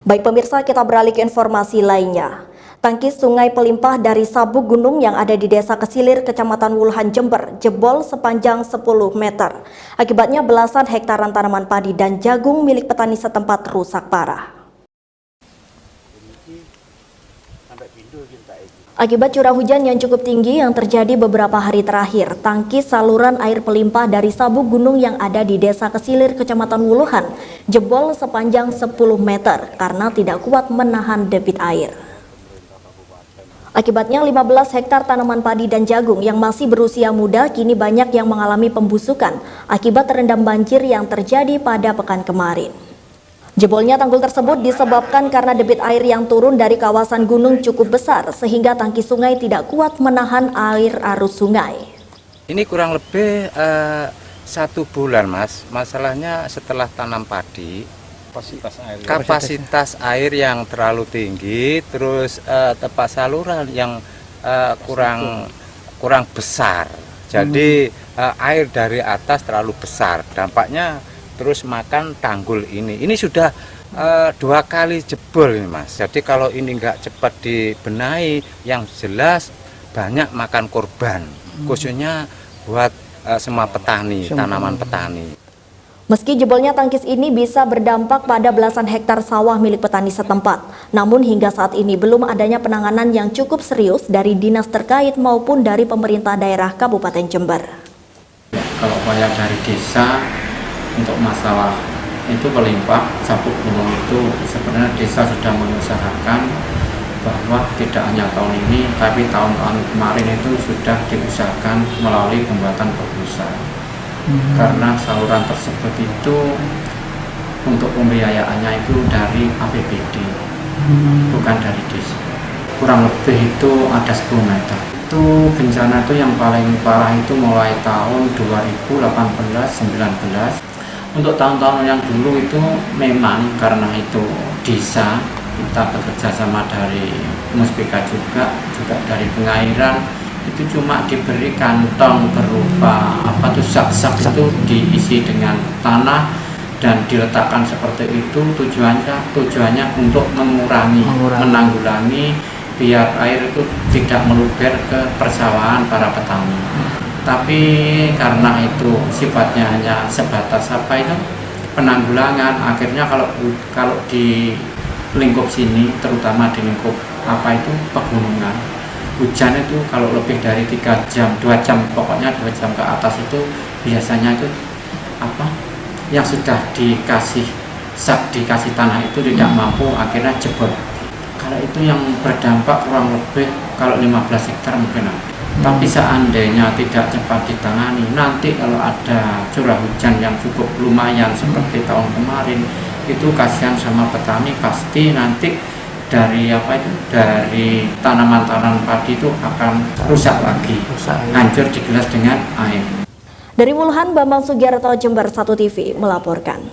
Baik pemirsa, kita beralih ke informasi lainnya. Tangki sungai pelimpah dari sabuk gunung yang ada di Desa Kesilir, Kecamatan Wuluhan, Jember, jebol sepanjang 10 meter. Akibatnya belasan hektaran tanaman padi dan jagung milik petani setempat rusak parah. Akibat curah hujan yang cukup tinggi yang terjadi beberapa hari terakhir, tangki saluran air pelimpah dari sabuk gunung yang ada di Desa Kesilir, Kecamatan Wuluhan, jebol sepanjang 10 meter karena tidak kuat menahan debit air. Akibatnya 15 hektar tanaman padi dan jagung yang masih berusia muda kini banyak yang mengalami pembusukan akibat terendam banjir yang terjadi pada pekan kemarin. Jebolnya tanggul tersebut disebabkan karena debit air yang turun dari kawasan gunung cukup besar sehingga tangki sungai tidak kuat menahan air arus sungai. Ini kurang lebih 1 bulan, Mas. Masalahnya setelah tanam padi, kapasitas air yang terlalu tinggi, terus tepat saluran yang kurang besar. Jadi air dari atas terlalu besar. Dampaknya terus makan tanggul ini. Ini sudah 2 kali jebol ini, Mas. Jadi kalau ini nggak cepat dibenahi, yang jelas banyak makan korban, khususnya buat semua petani, tanaman petani. Meski jebolnya tangkis ini bisa berdampak pada belasan hektar sawah milik petani setempat, namun hingga saat ini belum adanya penanganan yang cukup serius dari dinas terkait maupun dari pemerintah daerah Kabupaten Jember. Kalau upaya dari desa untuk masalah itu pelimpah sabuk gunung itu sebenarnya desa sudah mengusahakan bahwa tidak hanya tahun ini tapi tahun-tahun kemarin itu sudah diusahakan melalui pembuatan perbusa. Karena saluran tersebut itu untuk pembiayaannya itu dari APBD, bukan dari desa. Kurang lebih itu ada 10 meter. Itu bencana itu yang paling parah itu mulai tahun 2018-19. Untuk tahun-tahun yang dulu itu memang karena itu desa kita bekerja sama dari Muspika juga dari pengairan itu cuma diberi kantong berupa sak-sak itu diisi dengan tanah dan diletakkan seperti itu tujuannya untuk menanggulangi biar air itu tidak meluber ke persawahan para petani. Tapi karena itu sifatnya hanya sebatas penanggulangan, akhirnya kalau di lingkup sini, terutama di lingkup pegunungan, hujan itu kalau lebih dari 3 jam, 2 jam, pokoknya 2 jam ke atas itu biasanya itu yang sudah dikasih tanah itu tidak mampu, akhirnya jebol. Kalau itu yang berdampak kurang lebih kalau 15 hektar mungkin ada. Tapi seandainya tidak cepat ditangani, nanti kalau ada curah hujan yang cukup lumayan seperti tahun kemarin, itu kasihan sama petani, pasti nanti dari tanaman-tanaman padi itu akan rusak lagi, hancur digilas dengan air. Dari Wuluhan, Bambang Sugiarto, Jember 1 TV melaporkan.